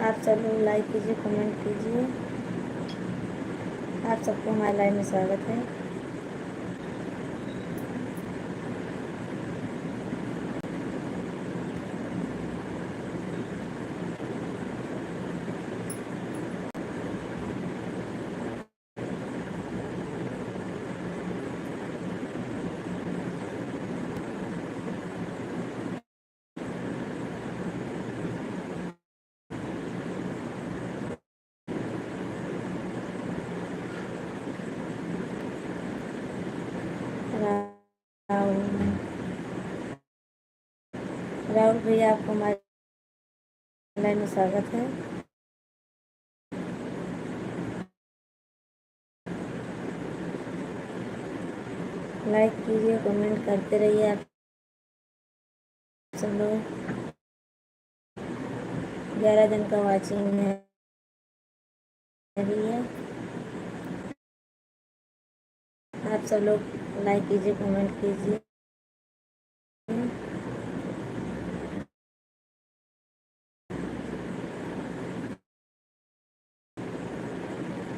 आप सब लोग लाइक कीजिए, कमेंट कीजिए। आप सबको हमारे लाइव में स्वागत है। राहुल राहुल भैया, आपको हमारे लाइव में स्वागत है। लाइक कीजिए, कमेंट करते रहिए आप सब लोग। 11 दिन का वाचिंग है अभी है। आप सब लोग लाइक कीजिए, कमेंट कीजिए।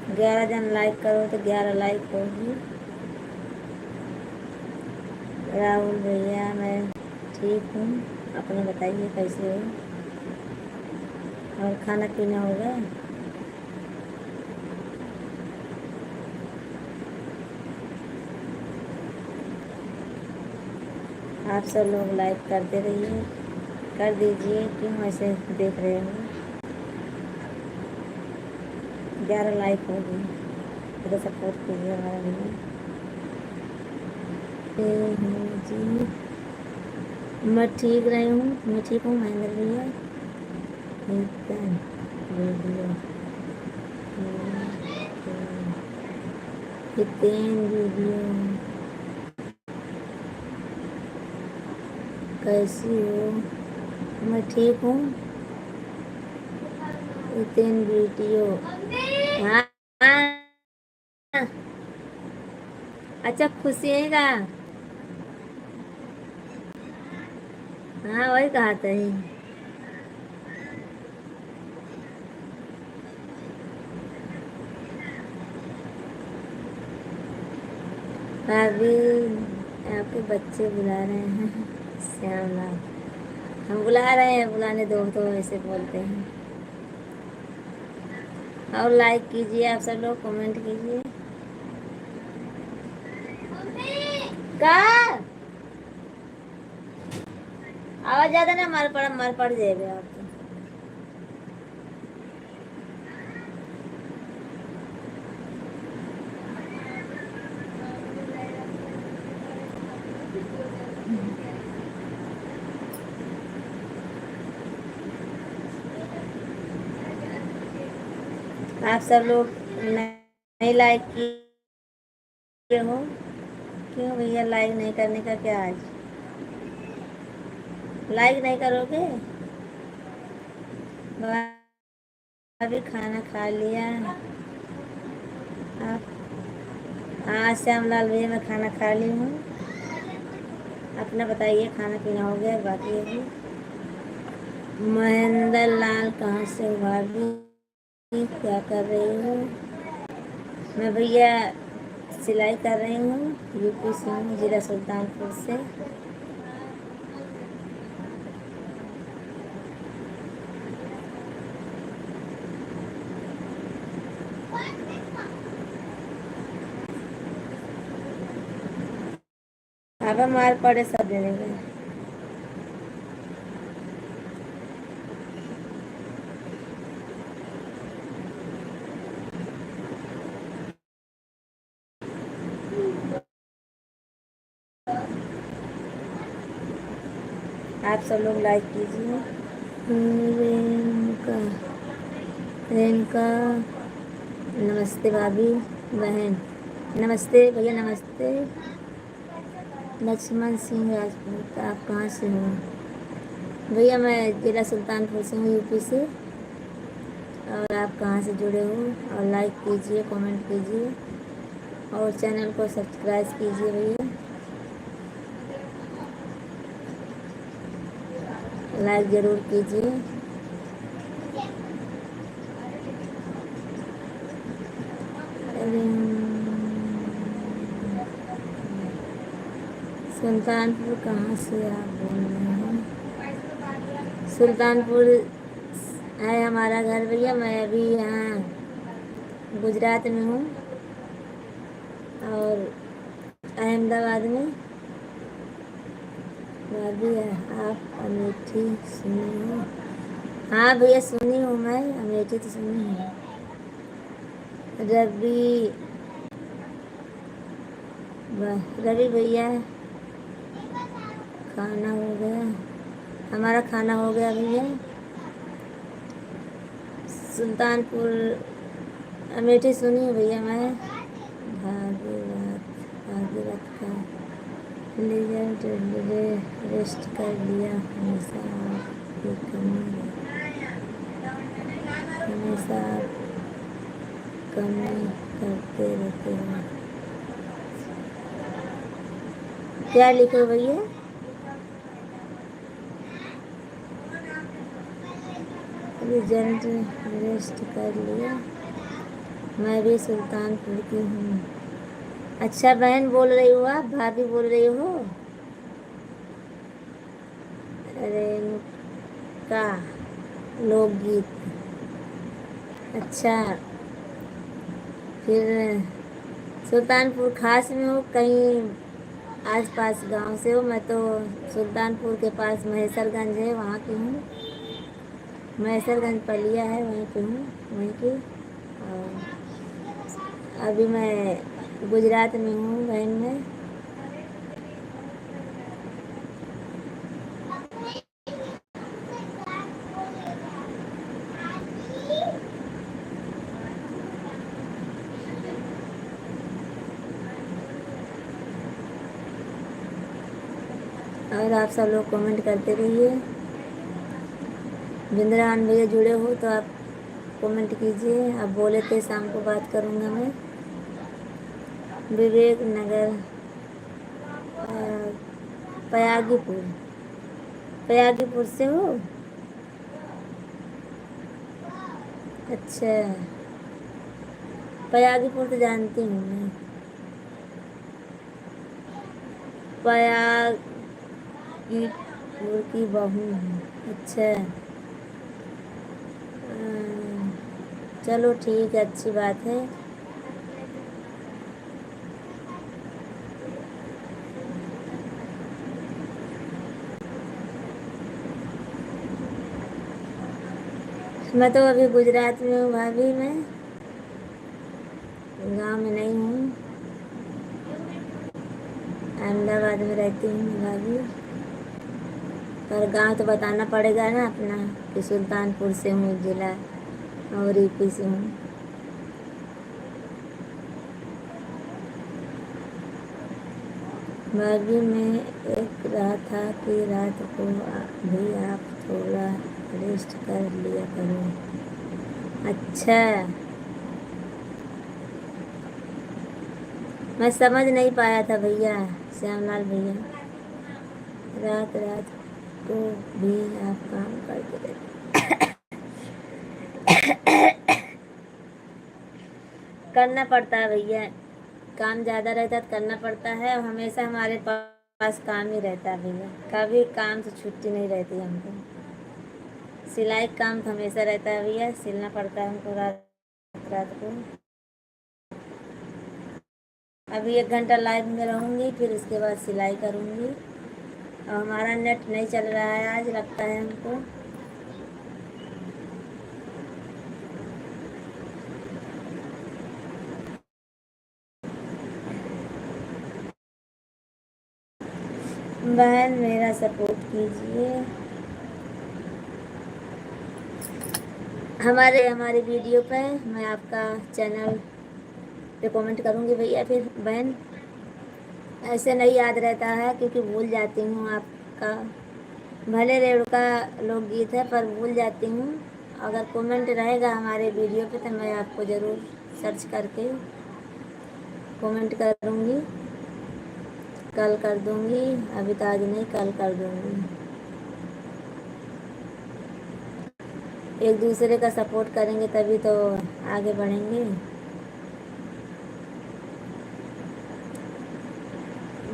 11 जन लाइक करो तो 11 लाइक होगी। राहुल भैया, मैं ठीक हूँ, अपना बताइए कैसे हो और खाना पीना हो गया? आप सब लोग लाइक करते रहिए, कर दीजिए। क्यों ऐसे देख रहे हो? 11 लाइक होगी तो सपोर्ट कीजिए हमारा भैया। जी, मैं ठीक रही हूँ, मैं ठीक हूँ महेंद्र भैया। वीडियो वीडियो कैसी हो? मैं ठीक हूँ। हितेन वीडियो, हाँ हाँ। अच्छा, खुशी है का? हाँ, वही कहा था ही। भाभी, आपके बच्चे बुला रहे हैं श्यामलाल। हम बुला रहे हैं, बुलाने दो तो ऐसे बोलते हैं। और लाइक कीजिए, आप सब लोग कमेंट कीजिए। का आवाज ज्यादा ना मर पड़ जाएगा आप तो। आप सब लोग नहीं लाइक किए हो? क्यों भैया, लाइक नहीं करने का क्या आज? लाइक नहीं करोगे? अभी खाना खा लिया आप? हाँ श्यामलाल भैया, मैं खाना खा ली हूँ। अपना बताइए, खाना पीना हो गया बाकी अभी? महेंद्र लाल, कहाँ से हो भाभी? क्या कर रही हो? मैं भैया सिलाई कर रही हूँ, यूपी से हूँ, जिला सुल्तानपुर से। अब मार पड़े सब देने में। आप सब लोग लाइक कीजिए। रेणुका, रेणुका नमस्ते भाभी बहन। नमस्ते भैया, नमस्ते। लक्ष्मण सिंह राजपूत, आप कहाँ से हो? भैया मैं जिला सुल्तानपुर से हूँ, यूपी से। और आप कहाँ से जुड़े हो? और लाइक कीजिए, कमेंट कीजिए और चैनल को सब्सक्राइब कीजिए भैया। लाइक ज़रूर कीजिए। सुल्तानपुर कहाँ से आप बोल रहे हैं? सुल्तानपुर है हमारा घर भैया। मैं अभी यहाँ गुजरात में हूँ और अहमदाबाद में भाभी है। आप अमेठी सुनी हो? हाँ भैया सुनी हूँ, मैं अमेठी तो सुनी हूँ। रवि रवि भैया खाना हो गया? हमारा खाना हो गया भैया। सुल्तानपुर अमेठी सुनी हूँ भैया मैं। भागीरथ भागीरथ का रिजल्ट रेस्ट कर लिया। हमेशा आपकी कमी हमेशा आप कमी करते रहते हो। क्या लिखो भैया? रिजल्ट रेस्ट कर लिया। मैं भी सुल्तानपुर की हूँ। अच्छा बहन बोल रही हो आप? भाभी बोल रही हो? रेणुका लोकगीत। अच्छा फिर सुल्तानपुर खास में हो कहीं आसपास गांव से हो? मैं तो सुल्तानपुर के पास महेसरगंज है वहाँ की हूँ। महेसरगंज पलिया है वहीं पे हूँ, वहीं की। और अभी मैं गुजरात में हूँ बहन में। और आप सब लोग कमेंट करते रहिए। बिंद्रान भैया जुड़े हो तो आप कमेंट कीजिए। आप बोले थे शाम को बात करूँगा मैं। विवेक नगर पयागीपुर। पयागीपुर से हो? अच्छा पयागीपुर तो जानती हूँ मैं। पयागीपुर की बहू हूँ। अच्छा चलो ठीक है, अच्छी बात है। मैं तो अभी गुजरात में हूँ भाभी। मैं गांव में नहीं हूँ, अहमदाबाद में रहती हूँ भाभी। पर गांव तो बताना पड़ेगा ना अपना कि सुल्तानपुर से हूँ जिला और यूपी से हूँ। भाभी मैं एक रहा था कि रात को भी आप थोड़ा रेस्ट कर लिया करो। अच्छा मैं समझ नहीं पाया था भैया, श्यामलाल भैया। रात रात को भी आप काम करते रहते? करना पड़ता है भैया, काम ज़्यादा रहता है तो करना पड़ता है। और हमेशा हमारे पास काम ही रहता है भैया, कभी काम से छुट्टी नहीं रहती हमको। सिलाई काम तो हमेशा रहता है भैया, सिलना पड़ता है हमको रात रात को। अभी 1 घंटा लाइव में रहूँगी, फिर उसके बाद सिलाई करूँगी। और हमारा नेट नहीं चल रहा है आज, लगता है हमको। बहन मेरा सपोर्ट कीजिए। हमारे वीडियो पे मैं आपका चैनल पे कमेंट करूँगी भैया। फिर बहन ऐसे नहीं याद रहता है क्योंकि भूल जाती हूँ आपका। भले रेणुका लोकगीत है पर भूल जाती हूँ। अगर कमेंट रहेगा हमारे वीडियो पे तो मैं आपको ज़रूर सर्च करके कमेंट करूँगी, कल कर दूँगी। अभी तो आज नहीं, कल कर दूँगी। एक दूसरे का सपोर्ट करेंगे तभी तो आगे बढ़ेंगे।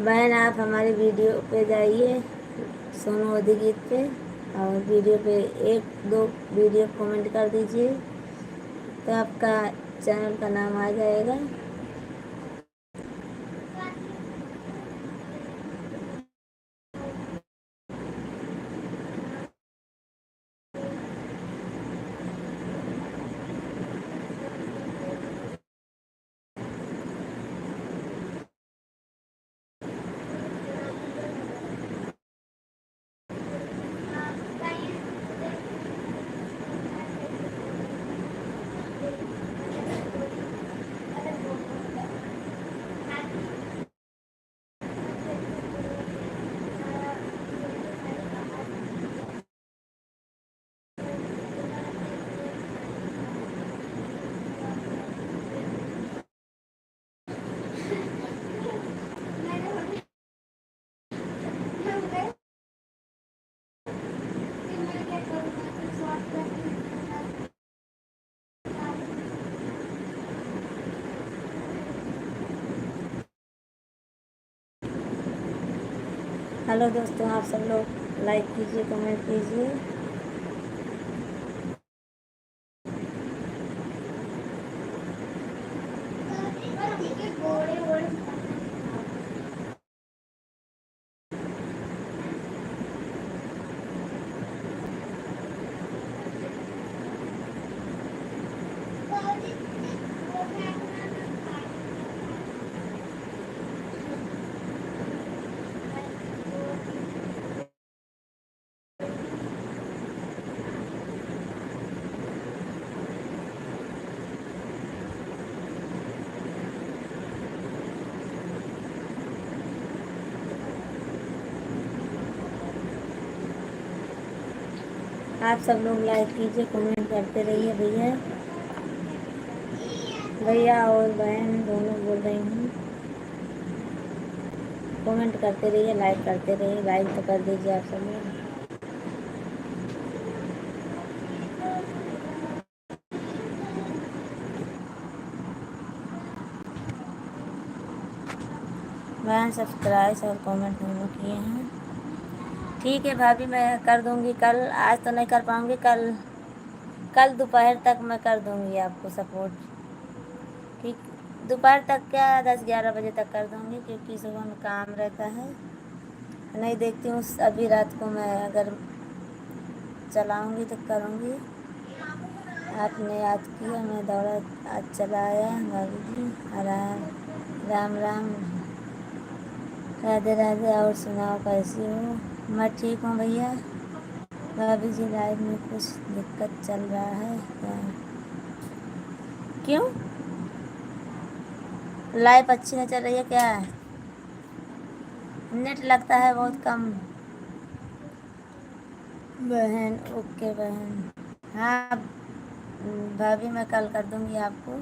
बहन आप हमारी वीडियो पे जाइए, सोनू अधिगीत पे, और वीडियो पे एक दो वीडियो कमेंट कर दीजिए तो आपका चैनल का नाम आ जाएगा। हेलो दोस्तों, आप सब लोग लाइक कीजिए, कमेंट कीजिए। आप सब लोग लाइक कीजिए, कमेंट करते रहिए भैया। भैया और बहन दोनों बोल रही हूँ, कमेंट करते रहिए, लाइक करते रहिए। लाइक तो कर दीजिए आप सब लोग। बहन सब्सक्राइब और कमेंट दोनों किए हैं। ठीक है भाभी, मैं कर दूँगी कल। आज तो नहीं कर पाऊँगी, कल कल दोपहर तक मैं कर दूँगी आपको सपोर्ट। ठीक, दोपहर तक क्या 10-11 बजे तक कर दूँगी, क्योंकि सुबह में काम रहता है। नहीं देखती हूँ, अभी रात को मैं अगर चलाऊँगी तो करूँगी। आपने याद किया, मैं दौड़ा आज चला आया। भाभी जी आराम, राम राम, राधे राधे। और सुनाओ कैसी हो? मैं ठीक हूँ भैया। भाभी जी लाइव में कुछ दिक्कत चल रहा है क्या? क्यों? लाइव अच्छी नहीं चल रही है क्या? नेट लगता है बहुत कम। बहन ओके बहन, हाँ भाभी मैं कल कर दूँगी आपको।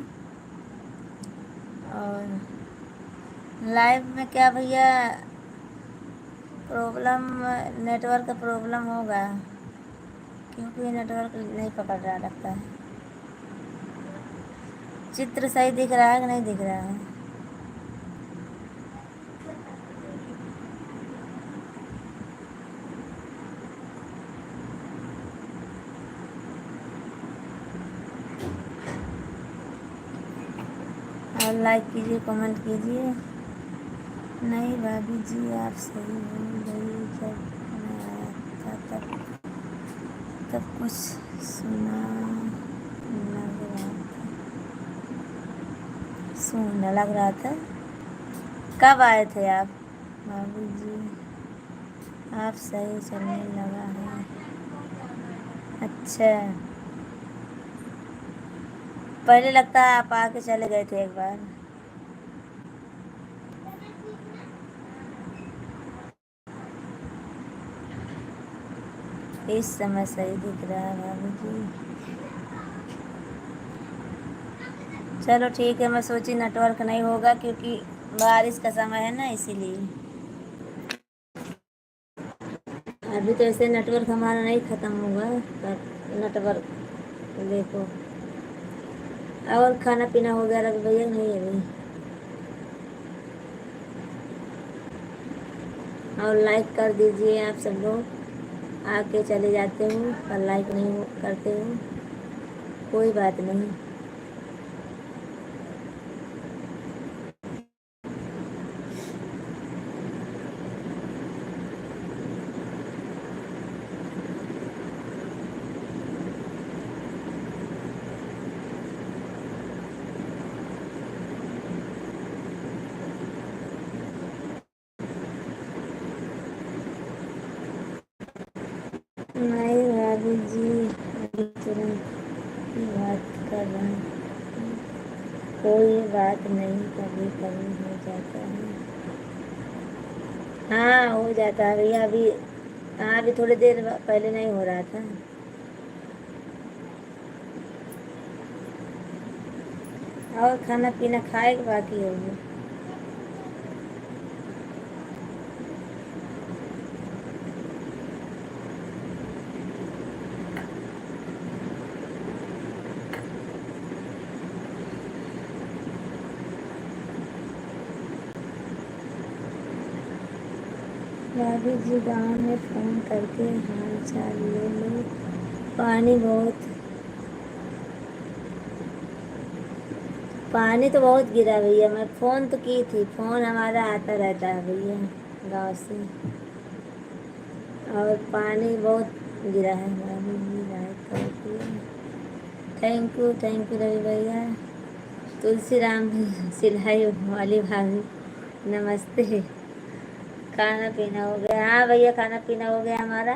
और लाइव में क्या भैया प्रॉब्लम, नेटवर्क प्रॉब्लम होगा, क्योंकि नेटवर्क नहीं पकड़ रहा लगता है। चित्र सही दिख रहा है कि नहीं दिख रहा है? और लाइक कीजिए, कमेंट कीजिए। नहीं भाभी जी आप सही हो गई, जब मैं आया था तब कुछ सुना लग रहा था, सुनने लग रहा था। कब आए थे आप? भाभी जी आप सही चलने लगा है। अच्छा, पहले लगता है आप आके चले गए थे एक बार। इस समय सही दिख रहा है भाभी जी। चलो ठीक है, मैं सोची नेटवर्क नहीं होगा, क्योंकि बारिश का समय है ना, इसीलिए। अभी तो ऐसे नेटवर्क हमारा नहीं ख़त्म होगा पर नेटवर्क देखो। और खाना पीना हो गया रख भैया? नहीं अभी। और लाइक कर दीजिए। आप सब लोग आके चले जाते हो पर लाइक नहीं करते हो, कोई बात नहीं। नहीं भाभी जी, अभी तुरंत की बात कर रहे हैं। कोई बात नहीं, कभी कभी हो जाता है। हाँ हो जाता है भैया। अभी हाँ, अभी थोड़ी देर पहले नहीं हो रहा था। और खाना पीना खाए के बाकी होगी। भाभी जी गांव में फोन करके हाल चाल ले लो। पानी तो बहुत गिरा भैया। मैं फ़ोन तो की थी, फ़ोन हमारा आता रहता है भैया गांव से। और पानी बहुत गिरा है। भाभी जी लाइक कर दिया। थैंक यू रवि भैया। तुलसी राम भैया, सिलाई वाली भाभी, नमस्ते। खाना पीना हो गया? हाँ भैया, खाना पीना हो गया हमारा।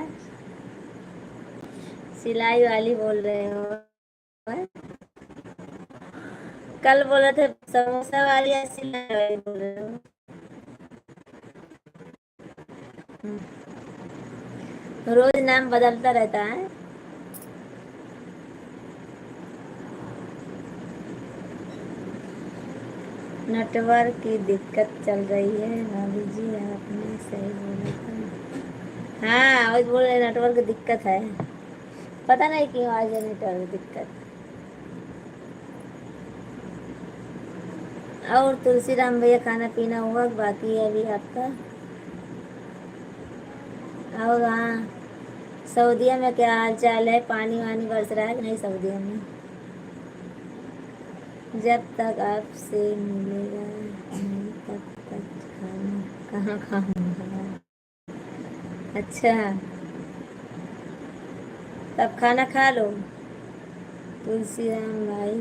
सिलाई वाली बोल रहे हो? कल बोले थे समोसा वाली या सिलाई वाली बोल रहे हो? रोज नाम बदलता रहता है। नेटवर्क की दिक्कत चल रही है भाभी जी, आपने सही बोला था। हाँ आज बोल रहे नेटवर्क की दिक्कत है। पता नहीं क्यों आज है नेटवर्क दिक्कत। और तुलसी राम भैया, खाना पीना हुआ बाकी है अभी आपका? और हाँ, सऊदीया में क्या हाल चाल है? पानी वानी बरस रहा है कि नहीं सऊदीया में? जब तक आपसे मिलेगा नहीं तब तक खाना कहाँ खाऊंगा। अच्छा, तब खाना खा लो। तुलसी राम भाई,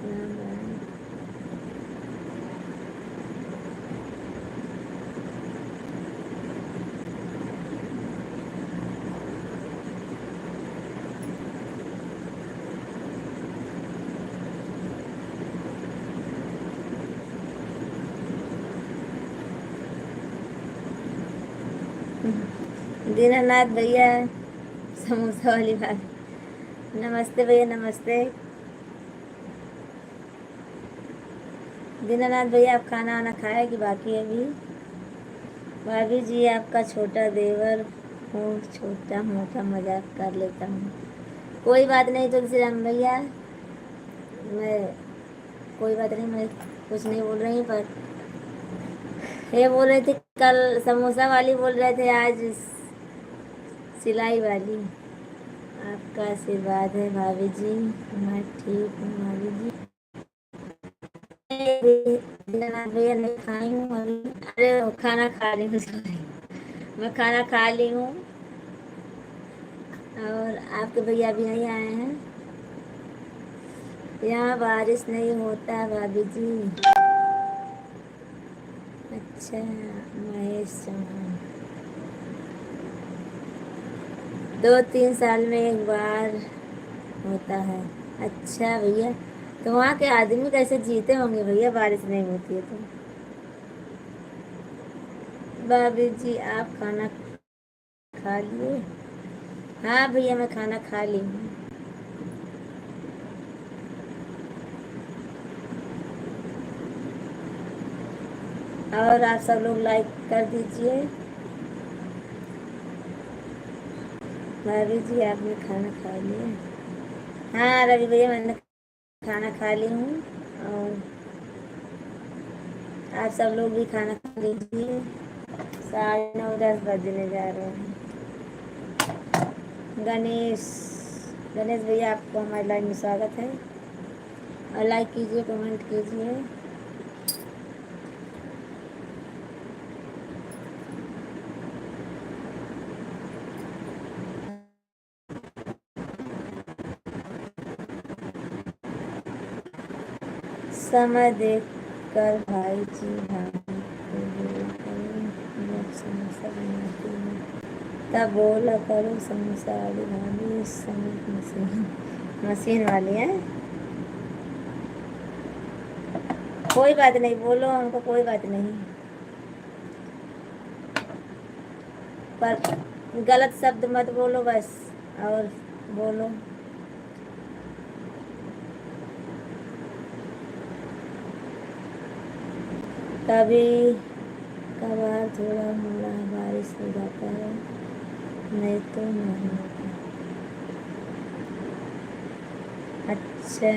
राम राम। दीनानाथ भैया, समोसा वाली बात। नमस्ते भैया, नमस्ते। दीनानाथ भैया, आप खाना वाना खाए कि बाकी है अभी? भाभी जी, आपका छोटा देवर हूँ, छोटा मोटा मजाक कर लेता हूँ। कोई बात नहीं तुलसी राम भैया, मैं कोई बात नहीं, मैं कुछ नहीं बोल रही पर ये बोल रहे थे कल समोसा वाली बोल रहे थे, आज सिलाई वाली। आपका आशीर्वाद है भाभी जी, मैं ठीक हूँ भाभी जी। भैया नहीं खाई हूँ अभी। अरे वो खाना खा रही हूँ, sorry। मैं खाना खा ली हूँ। और आपके भैया अभी नहीं आए हैं? यहाँ बारिश नहीं होता भाभी जी। अच्छा, महेश चौहान। 2-3 साल में एक बार होता है। अच्छा भैया, तो वहाँ के आदमी कैसे जीते होंगे भैया, बारिश नहीं होती है तो? भाभी जी, आप खाना खा लिए? हाँ भैया, मैं खाना खा ली हूँ। और आप सब लोग लाइक कर दीजिए। भाभी जी, आपने खाना खा लिया? हाँ रवि भैया, मैंने खाना खा ली हूँ। और आप सब लोग भी खाना खा लीजिए। 9:30 बजने जा रहे हैं। गणेश गणेश भैया, आपको हमारे लाइव में स्वागत है। और लाइक कीजिए, कमेंट कीजिए। समय देख कर भाई जी भाभी को बोला करो, जब समोसा बनाती हूँ तब बोला करो समोसा वाली भाभी। इस समय मशीन वाली है। कोई बात नहीं, बोलो हमको, कोई बात नहीं, पर गलत शब्द मत बोलो बस। और बोलो। कभी कभार थोड़ा मोड़ा बारिश हो जाता है, नहीं तो नहीं होता। अच्छा,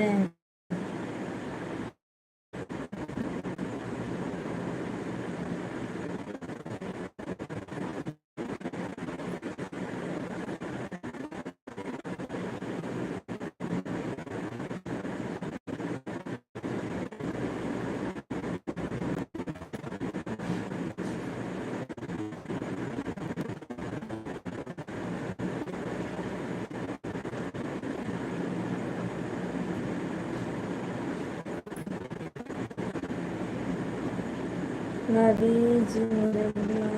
भाभी जी मेरे लिए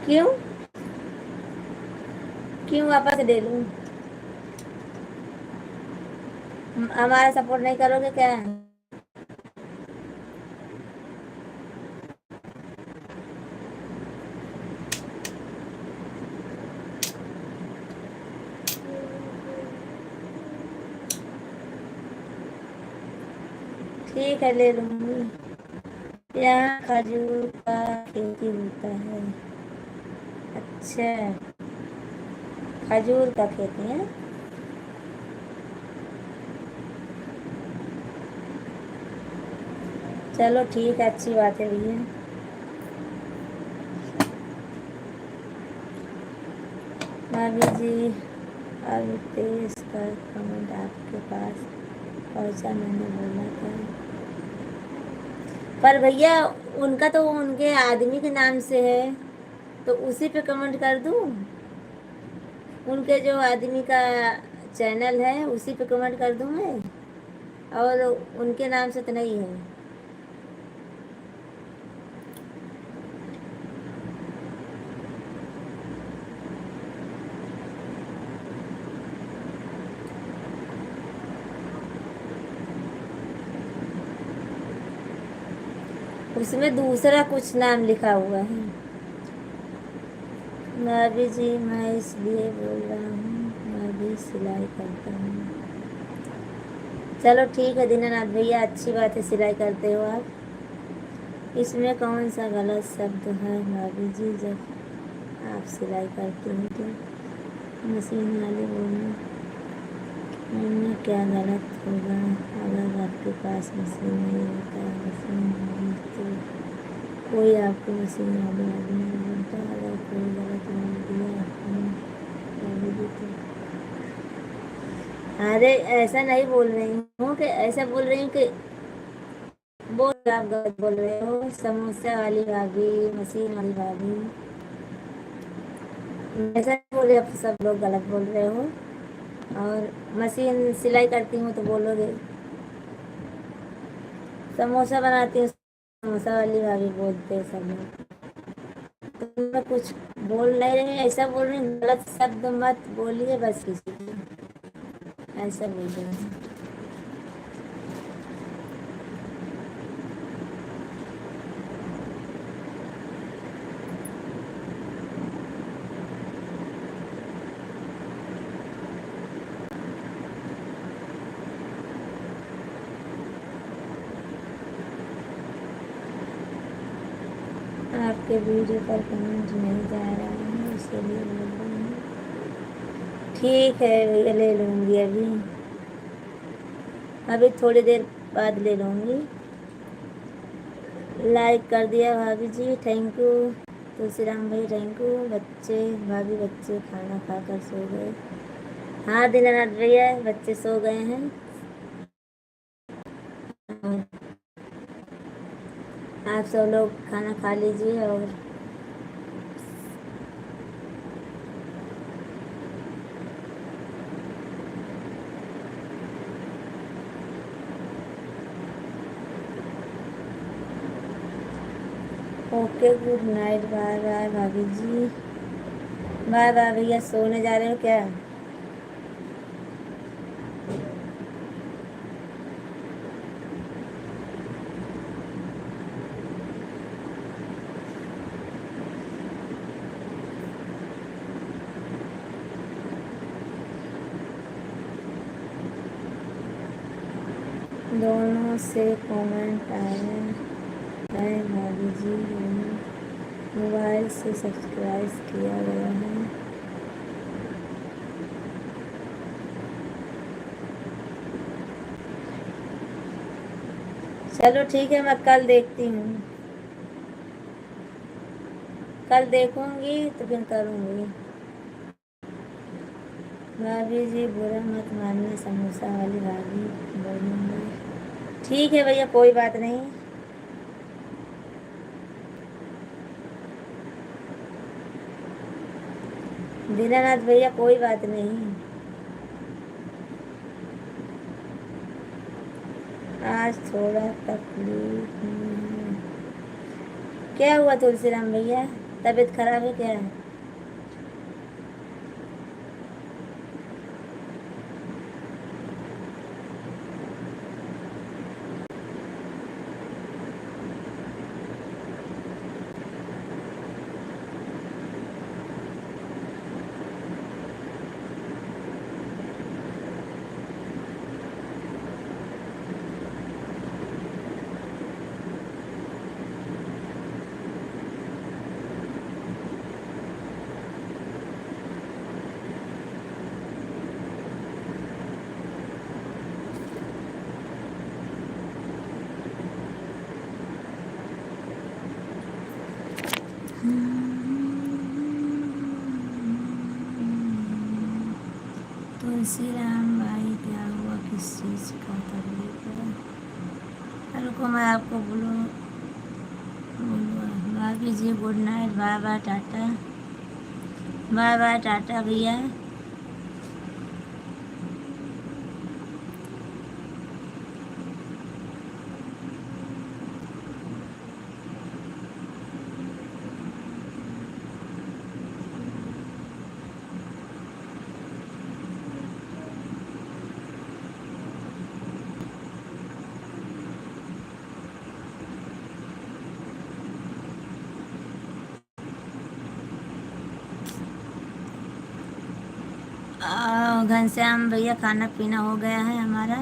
क्यों क्यों वापस ले लूं? हमारा सपोर्ट नहीं करोगे क्या? ठीक है, ले लूंगी। यहाँ खजूर का खेती होता है। अच्छा, खजूर का खेती है। चलो ठीक है, अच्छी बात है भैया। भाभी जी, अभी तेज का कमेंट आपके पास पहुंचा, मैंने बोला था। पर भैया, उनका तो उनके आदमी के नाम से है, तो उसी पे कमेंट कर दूं? उनके जो आदमी का चैनल है उसी पे कमेंट कर दूं मैं? और उनके नाम से तो नहीं है। उसमें दूसरा कुछ नाम लिखा हुआ है। भाभी जी, मैं इसलिए बोल रहा हूँ, मैं भी सिलाई करता हूँ। चलो ठीक है दीनानाथ भैया, अच्छी बात है, सिलाई करते हो आप। इसमें कौन सा गलत शब्द है भाभी जी? जब आप सिलाई करती हैं तो मशीन वाले बोलना, उनमें क्या गलत होगा? अगर आपके पास मशीन नहीं होता, मशीन होगी तो कोई आपको मशीन वाले आदमी नहीं बोलता। अगर कोई गलत बोल दिया आपने भाभी जी तो। अरे ऐसा नहीं बोल रही हूँ, कि ऐसा बोल रही हूँ कि बोल आप गलत बोल रहे हो। समोसा वाली भाभी, मशीन वाली भाभी, ऐसा नहीं बोल रहे, अब सब लोग गलत बोल रहे हो। और मशीन सिलाई करती हूँ तो बोलोगे। समोसा बनाती हूँ, समोसा वाली भाभी बोलते हैं सब लोग। तो मैं कुछ बोल नहीं रही, ऐसा बोल रही हूँ, गलत शब्द मत बोलिए बस किसी को, ऐसा बोल रही हूँ। आपके वीडियो पर कमेंट नहीं जा रहा है, इसीलिए बोल रही हूँ। ठीक है भैया, ले लूँगी अभी, अभी थोड़ी देर बाद ले लूँगी। लाइक कर दिया भाभी जी, थैंक यू। तुलसीराम भाई थैंक यू। बच्चे भाभी बच्चे खाना खाकर सो गए। हाँ दीनानाथ भैया बच्चे सो गए हैं। आप सब लोग खाना खा लीजिए और okay good night. Bye bye भाभी जी। बाय बाय भैया, सोने जा रहे हो क्या? दोनों से कमेंट आए हैं भाभी जी, दोनों मोबाइल से सब्सक्राइब किया गया है। चलो ठीक है, मैं कल देखती हूँ। कल देखूंगी तो फिर करूँगी। भाभी जी बुरा मत मानना, समोसा वाली भाभी बोलूँगी। ठीक है भैया, कोई बात नहीं। दीनानाथ भैया कोई बात नहीं। आज थोड़ा तकलीफ में है। क्या हुआ तुलसीराम भैया, तबीयत खराब है क्या? तुलसीराम भाई क्या हुआ, किस चीज़ का तकलीफ है? रुको मैं आपको बोलूँ। भाभी जी good night, bye bye tata. Bye bye tata भैया। घनश्याम भैया खाना पीना हो गया है हमारा।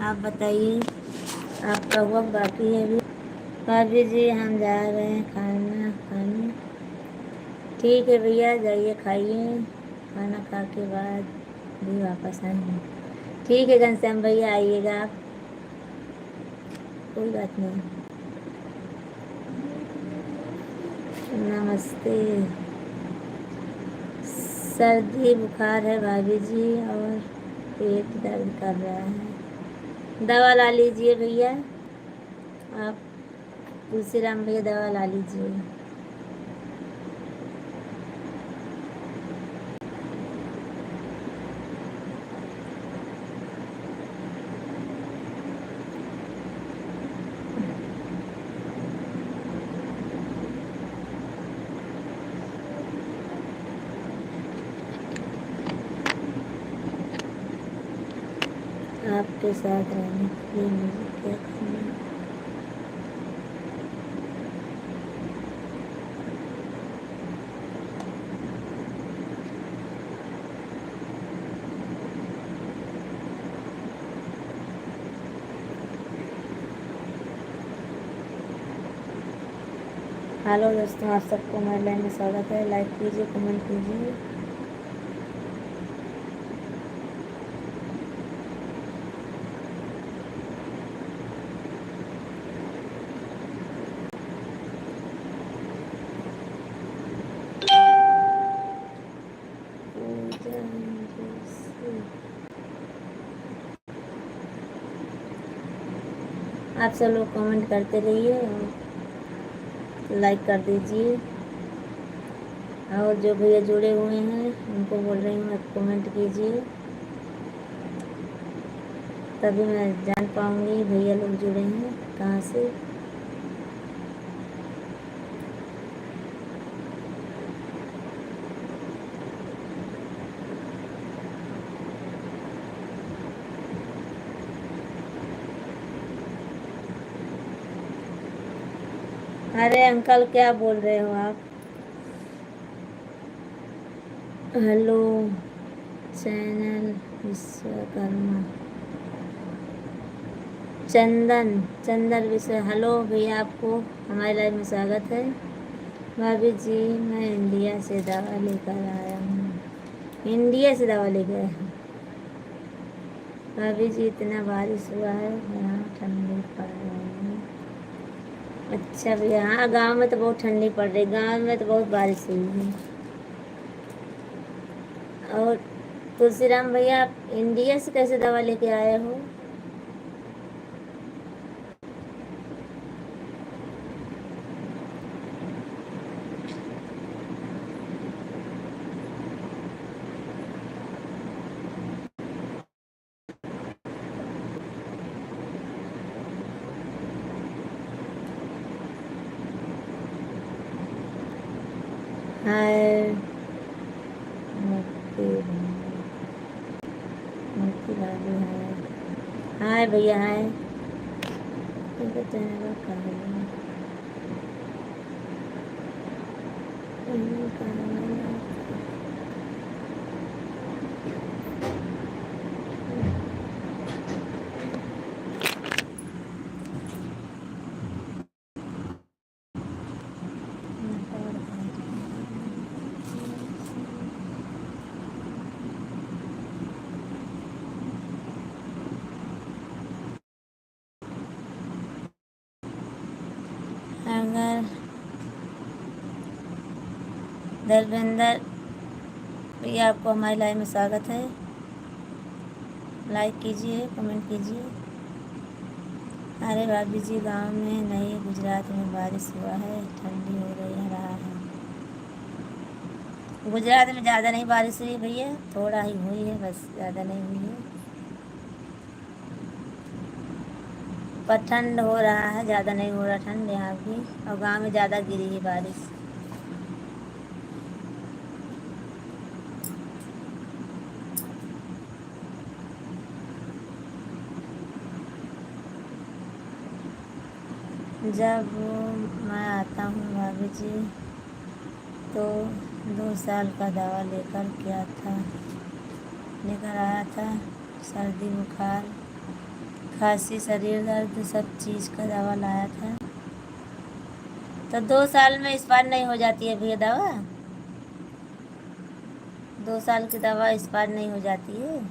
आप बताइए, आपका वक्त बाकी है अभी? भाभी जी हम जा रहे हैं खाना खाने। ठीक है भैया, जाइए खाइए, खाना खा के बाद भी वापस आएंगे। ठीक है घनश्याम भैया, आइएगा आप, कोई बात नहीं। नमस्ते। सर्दी बुखार है भाभी जी और पेट दर्द कर रहा है। दवा ला लीजिए भैया आप। तुलसीराम भैया दवा ला लीजिए। आपके साथ रहने के लिए मुझे क्या करना है? हेलो दोस्तों, आप सबको हमारे लाइन में स्वागत है। लाइक कीजिए, कमेंट कीजिए। आप सब लोग कमेंट करते रहिए और लाइक कर दीजिए। और जो भैया जुड़े हुए हैं उनको बोल रही हूँ आप कमेंट कीजिए, तभी मैं जान पाऊँगी भैया लोग जुड़े हैं कहाँ से। अरे अंकल क्या बोल रहे हो आप? हेलो चैनल विश्वकर्मा चंदन विश्व। हेलो भैया, आपको हमारे लाइव में स्वागत है। भाभी जी मैं इंडिया से दवा लेकर आया हूँ। इंडिया से दवा लेकर आया हूँ। भाभी जी इतना बारिश हुआ है यहाँ, ठंडी पड़ रही है। अच्छा भैया, हाँ गांव में तो बहुत ठंडी पड़ रही, गांव में तो बहुत बारिश हुई है। और तुलसीराम भैया, आप इंडिया से कैसे दवा लेके आए हो? हाय मोती भाभी, हाय भैया, हाय। ठीक है, चैनल का अगर धर्मेंद्र भैया, आपको हमारी लाइव में स्वागत है। लाइक कीजिए, कमेंट कीजिए। अरे भाभी जी गांव में नहीं, गुजरात में बारिश हुआ है, ठंडी हो रहा है। गुजरात में ज़्यादा नहीं बारिश हुई भैया, थोड़ा ही हुई है बस, ज़्यादा नहीं हुई है। पर ठंड हो रहा है, ज़्यादा नहीं हो रहा ठंड यहाँ भी। और गांव में ज़्यादा गिरी है बारिश। जब मैं आता हूँ भाभी जी तो 2 साल का दवा लेकर आया था। सर्दी बुखार खांसी शरीर दर्द सब चीज़ का दवा लाया था। तो 2 साल में एक्सपायर नहीं हो जाती है भैया दवा? 2 साल की दवा एक्सपायर नहीं हो जाती है?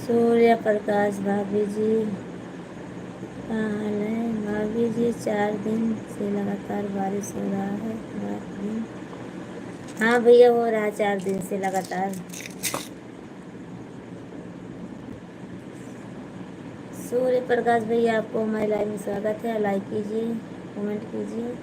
सूर्य प्रकाश भाभी जी कहाँ हाल है? भाभी जी 4 दिन से लगातार बारिश हो रहा है, रात दिन। हाँ भैया, हो रहा है 4 दिन से लगातार। सूर्य प्रकाश भैया, आपको हमारे लाइव में स्वागत है। लाइक कीजिए, कमेंट कीजिए।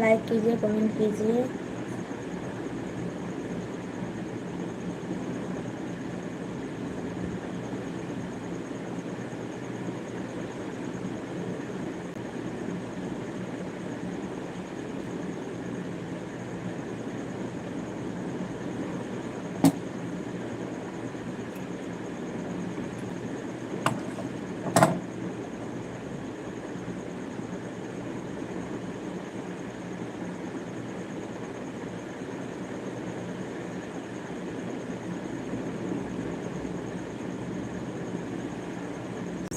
लाइक कीजिए, कमेंट कीजिए।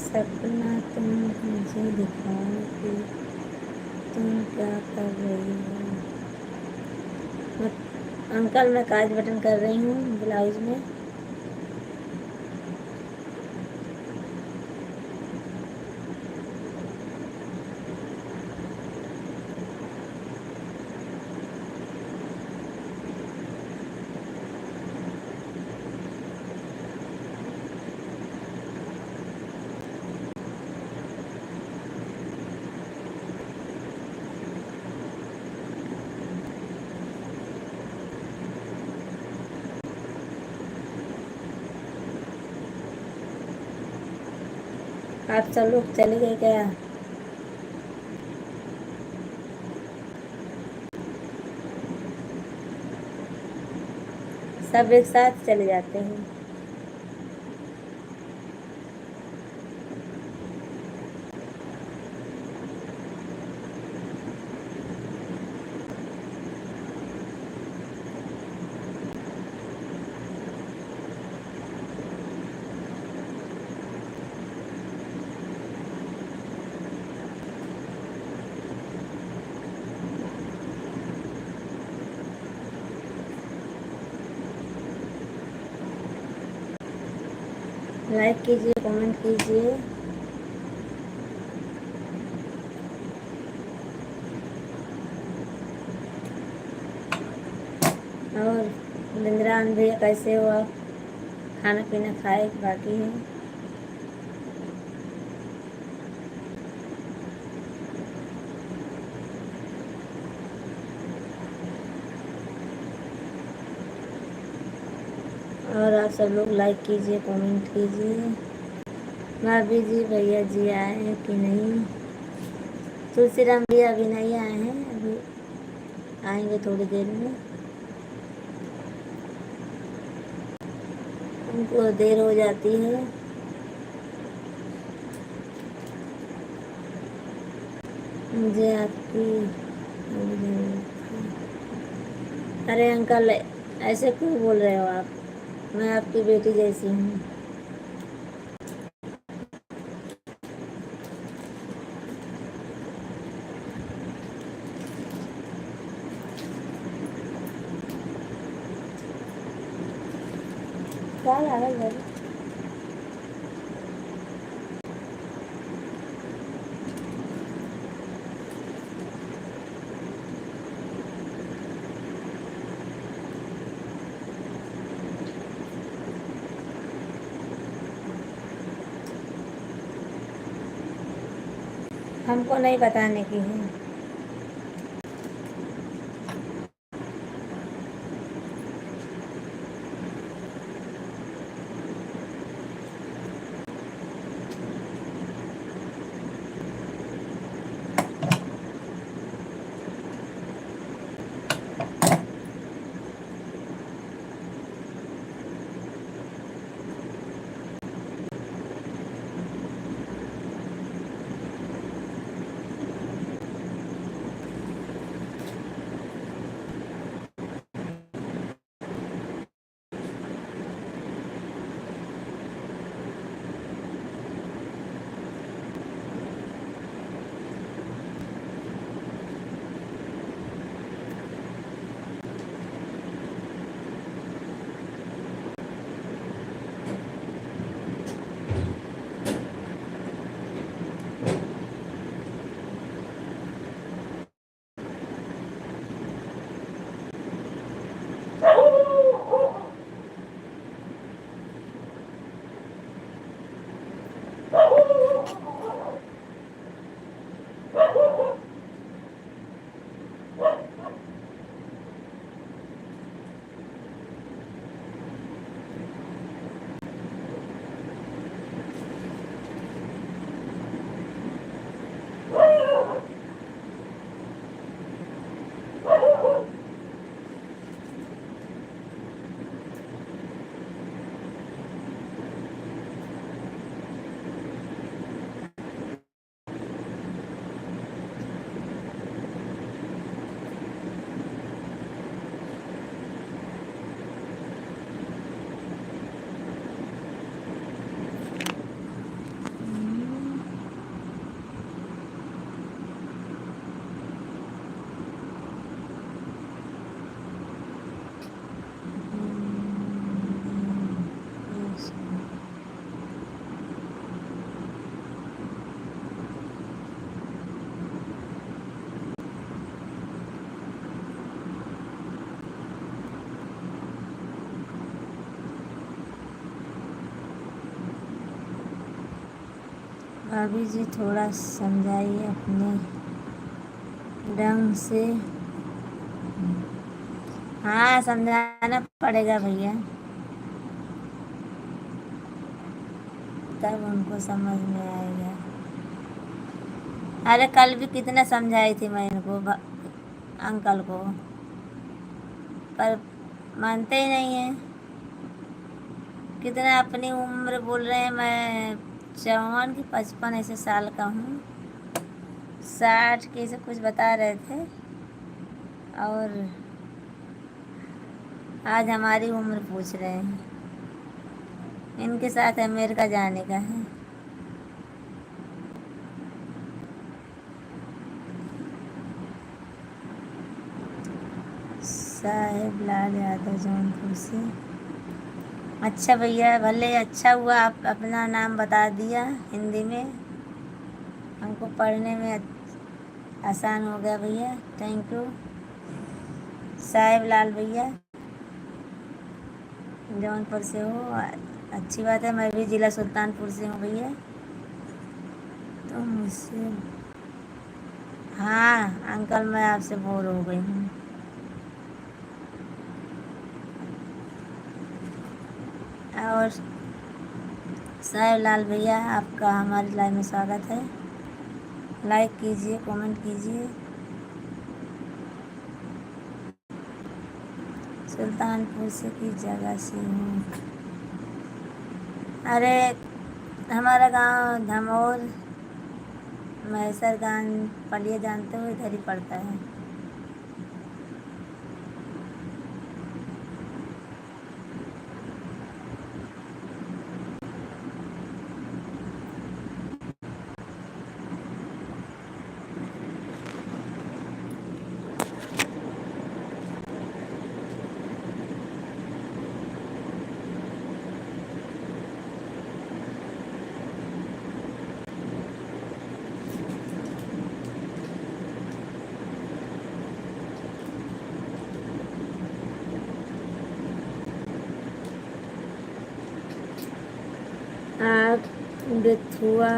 सपना तुम मुझे दिखाओ कि तुम क्या कर रही हो। अंकल मैं काज बटन कर रही हूँ ब्लाउज में। आप सब लोग चले गए क्या? सब एक साथ चले जाते हैं। लाइक कीजिए, कमेंट कीजिए। और बिंद्रान भैया कैसे हो आप? खाना पीना खाए बाकी है? और आप सब लोग लाइक कीजिए, कमेंट कीजिए। भाभी जी, भैया जी आए हैं कि नहीं? तुलसीराम भैया अभी नहीं आए हैं, अभी आएंगे थोड़ी देर में। उनको देर हो जाती है। मुझे आपकी ज़रूरत है। अरे अंकल ऐसे क्यों बोल रहे हो आप? मैं आपकी बेटी जैसी हूँ। क्या लागल भाई? हमको नहीं बताने की है। भाभी जी थोड़ा समझाइए अपने ढंग से। हाँ, समझाना पड़ेगा भैया, तब उनको समझ में आएगा। अरे कल भी कितना समझाई थी मैं इनको, अंकल को, पर मानते ही नहीं है। कितना अपनी उम्र बोल रहे हैं, मैं 54 की 55 ऐसे साल का हूँ, 60 के से कुछ बता रहे थे, और आज हमारी उम्र पूछ रहे हैं। इनके साथ अमेरिका जाने का है। साहेब लाल यादव जौनपुर से। अच्छा भैया, भले अच्छा हुआ आप अपना नाम बता दिया हिंदी में, हमको पढ़ने में आसान हो गया भैया। थैंक यू साहेब लाल भैया, जौनपुर से हो, अच्छी बात है। मैं भी ज़िला सुल्तानपुर से हूँ भैया, तो मुझसे। हाँ अंकल, मैं आपसे बोर हो गई हूँ। और साहेब लाल भैया, आपका हमारी लाइव में स्वागत है। लाइक कीजिए, कमेंट कीजिए। सुल्तानपुर से किस जगह से हूँ? अरे हमारा गांव धमोर, महेसर गांव, पलिया जानते हो, इधर ही पड़ता है। आप बेथुआ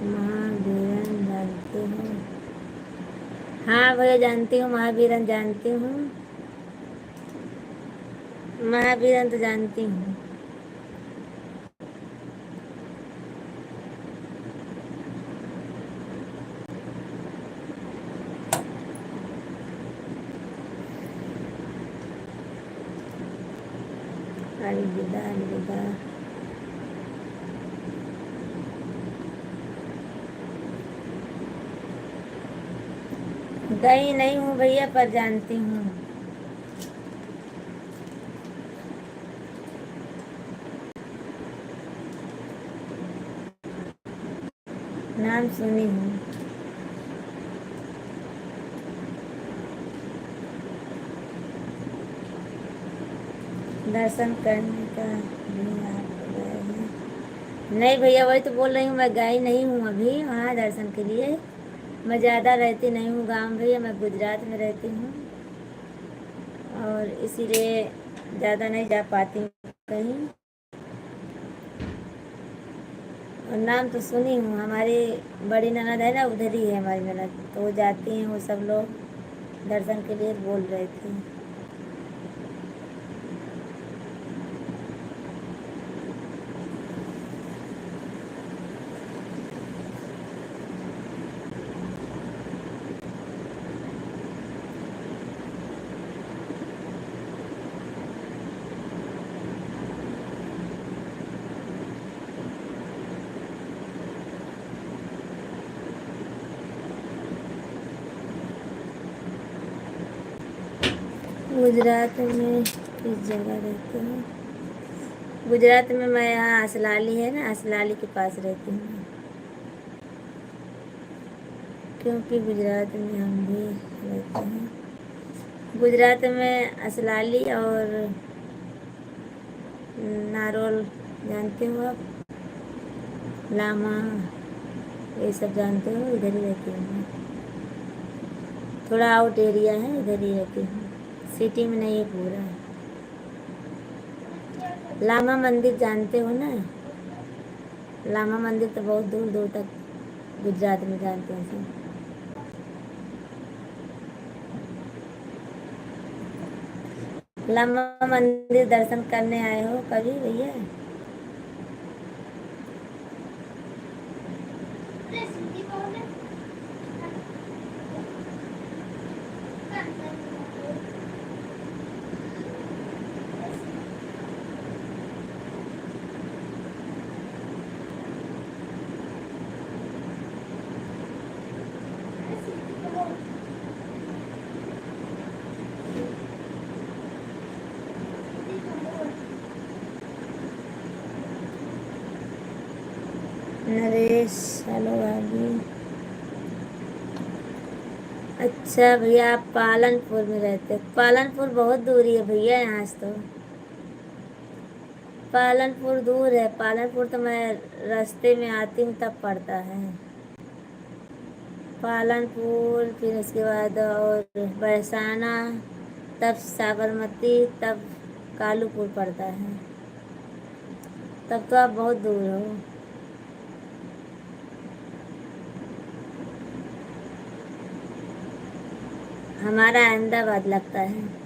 महावीरन जानते हो? हाँ भैया जानती हूँ, महावीरन जानती हूँ, महावीरन तो जानती हूँ। अलविदा अलविदा। गई नहीं हूँ भैया, पर जानती हूँ। नाम सुनी हूँ। दर्शन करने का भी आप गए हैं? नहीं भैया, वही तो बोल रही हूँ, मैं गई नहीं हूँ अभी वहाँ दर्शन के लिए। मैं ज़्यादा रहती नहीं हूँ गाँव भैया, मैं गुजरात में रहती हूँ, और इसीलिए ज़्यादा नहीं जा पाती हूँ कहीं। और नाम तो सुनी हूँ, हमारी बड़ी ननद है ना, उधर ही है हमारी ननद, तो वो जाती हैं, वो सब लोग दर्शन के लिए बोल रहे थे। गुजरात में किस जगह रहते हैं? गुजरात में मैं यहाँ असलाली है ना, असलाली के पास रहती हूँ, क्योंकि गुजरात में हम भी रहते हैं। गुजरात में असलाली और नारोल जानते हो आप? लामा, ये सब जानते हो? इधर ही रहती हूँ, थोड़ा आउट एरिया है, इधर ही रहती हूँ, सिटी में नहीं है पूरा। लामा मंदिर जानते हो ना? लामा मंदिर तो बहुत दूर दूर तक गुजरात में जानते हैं सब। लम्मा मंदिर दर्शन करने आए हो कभी भैया? नरेश हेलो भाभी। अच्छा भैया आप पालनपुर में रहते हो? पालनपुर बहुत दूरी है भैया यहाँ से तो। पालनपुर दूर है। पालनपुर तो मैं रास्ते में आती हूँ तब पड़ता है पालनपुर, फिर उसके बाद और बरसाना, तब साबरमती, तब कालूपुर पड़ता है। तब तो आप बहुत दूर हो। हमारा अहमदाबाद लगता है।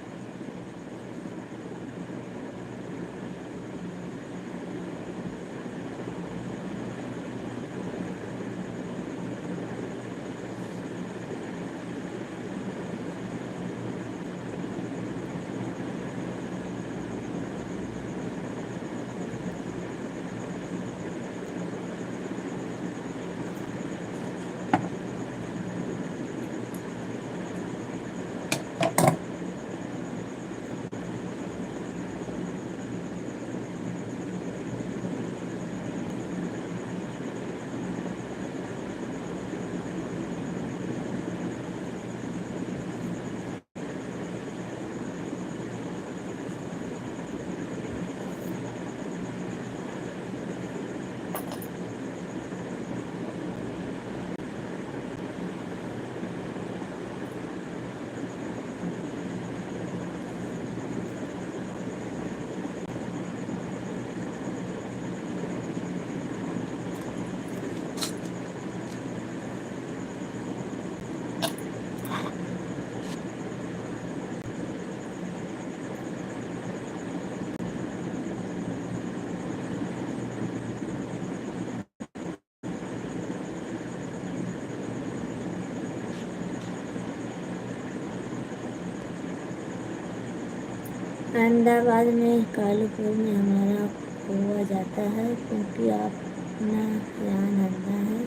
अहमदाबाद में कालूपुर में हमारा हुआ जाता है क्योंकि अपना यहाँ धंधा है।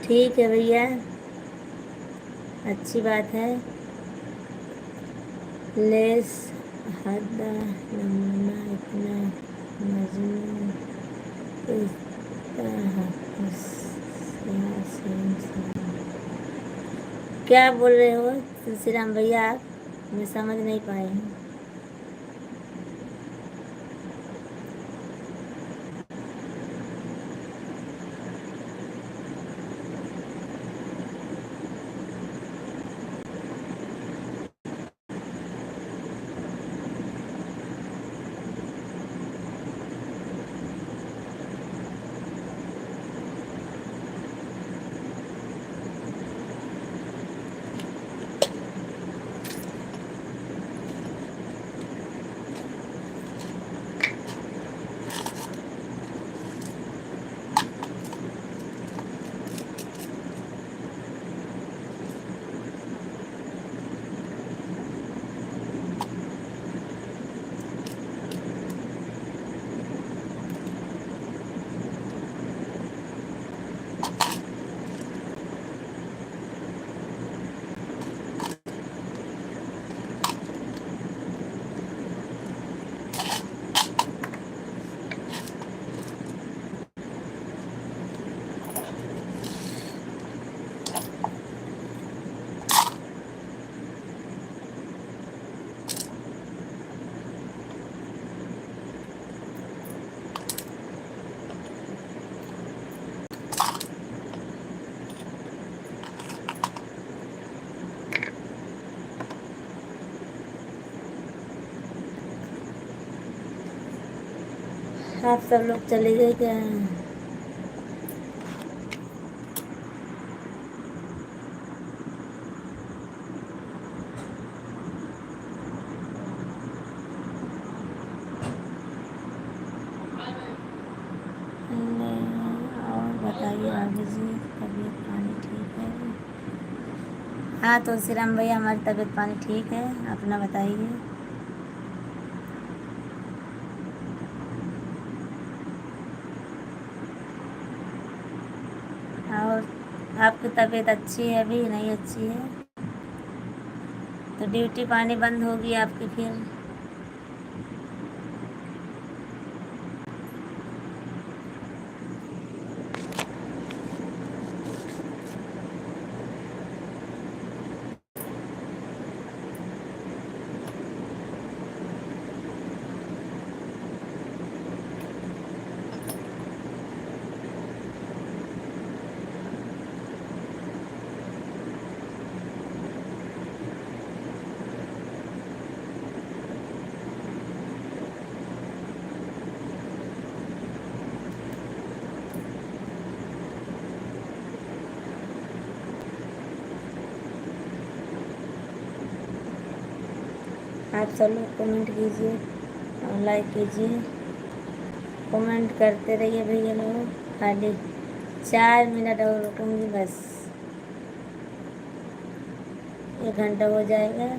ठीक है भैया, अच्छी बात है। लेस हदा नमूना इतना मजनू क्या बोल रहे हो तुलसीराम भैया? आप मैं समझ नहीं पाई हूँ। आप सब लोग चले गए क्या? बताइए भाभी जी, तबीयत पानी ठीक है? हाँ तुलसीराम भैया, हमारी तबीयत पानी ठीक है, अपना बताइए। और आपकी तबीयत अच्छी है अभी, नहीं अच्छी है? तो ड्यूटी पानी बंद होगी आपकी फिर? आप सब लोग कमेंट कीजिए और लाइक कीजिए, कमेंट करते रहिए भैया लोग। खाली 4 मिनट और रुकूंगी बस, 1 घंटा हो जाएगा।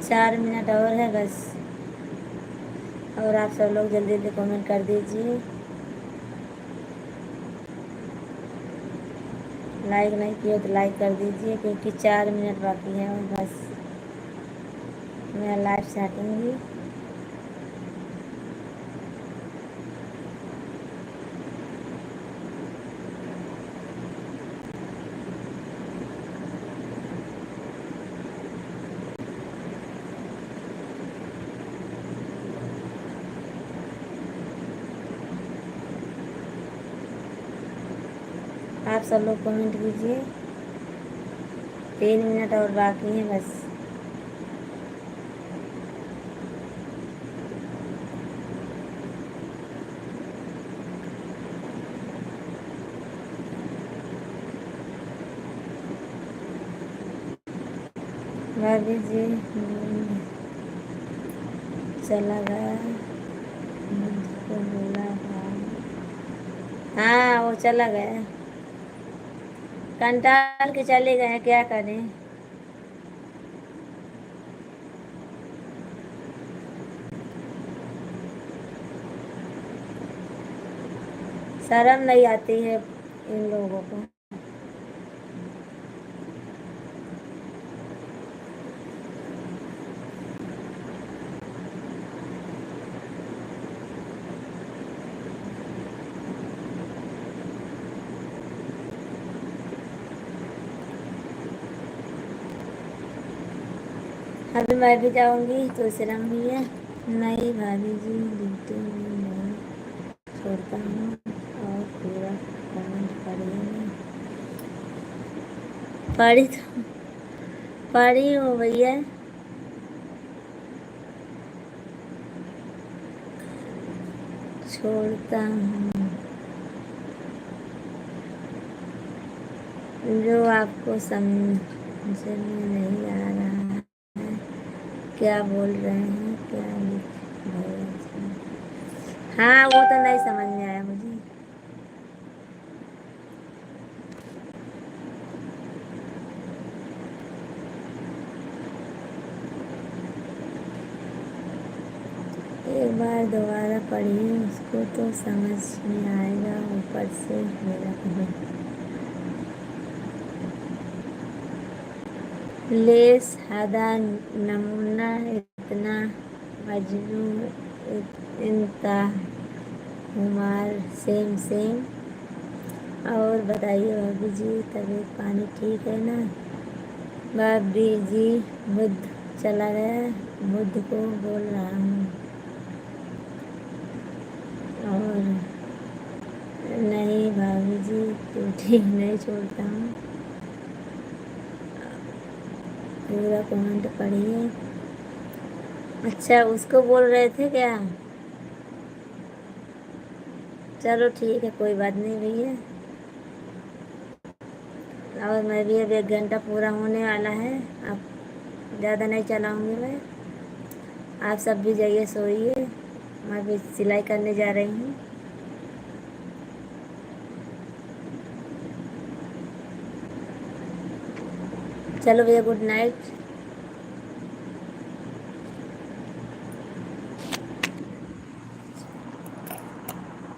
चार मिनट और है बस, और आप सब लोग जल्दी जल्दी कमेंट कर दीजिए। लाइक नहीं किया तो लाइक कर दीजिए, क्योंकि 4 मिनट बाकी है और बस मैं लाइव से हटूँगी। आप सब लोग कमेंट कीजिए, 3 मिनट और बाकी है बस। भाभी जी चला गया, मुझको बोला हाँ वो चला गया, कंटाल के चले गए, क्या करें। शर्म नहीं आती है इन लोगों को। अभी मैं भी जाऊंगी तुलसीराम भैया। नहीं भाभी जी, ड्यूटी में नहीं छोड़ता हूँ, और पूरा कमेंट पढ़िए नहीं। पढ़ी तो पढ़ी हूँ भैया, छोड़ता हूँ जो आपको समझ में नहीं आ रहा है, क्या बोल रहे हैं, क्या लिख रहे हैं। हाँ वो तो नहीं समझ में आया मुझे। एक बार दोबारा पढ़िए, उसको तो समझ में आएगा, ऊपर से मेरा लेस हदा नमूना इतना मजनू इंता हुमार सेम सेम। और बताइए भाभी जी, तबीयत पानी ठीक है ना? भाभी जी बुद्ध चला गया, बुद्ध को बोल रहा हूँ। और नहीं भाभी जी, ड्यूटी नहीं छोड़ता हूँ, पूरा कमेंट पढ़िए। अच्छा, उसको बोल रहे थे क्या? चलो ठीक है, कोई बात नहीं भैया। और मैं भी अब 1 घंटा पूरा होने वाला है। अब ज़्यादा नहीं चलाऊंगी मैं। आप सब भी जाइए, सोइए। मैं भी सिलाई करने जा रही हूँ। चलो भैया, गुड नाइट।